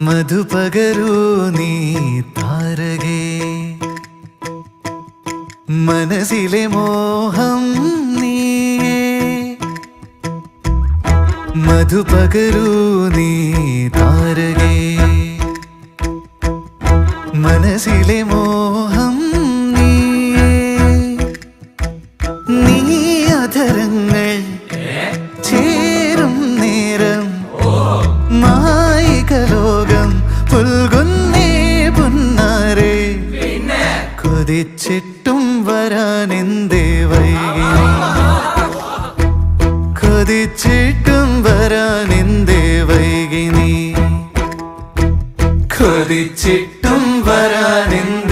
മധുപകരൂ നീ താരകേ, മനസ്സിലെ മോഹം നീയേ. മധുപകരൂ നീ താരകേ, മനസ്സിലെ മോഹം നീയേ. നീ അധരങ്ങൾ ചേരും നേരം മായികലോകം പുൽകുന്നേ പുന്നാരേ. കൊതിച്ചിട്ടും വരാനെന്തേ വൈകി, കൊതിച്ചിട്ടും വരാനെന്തേ വൈകി നീ, കൊതിച്ചിട്ടും വരാനെന്തേ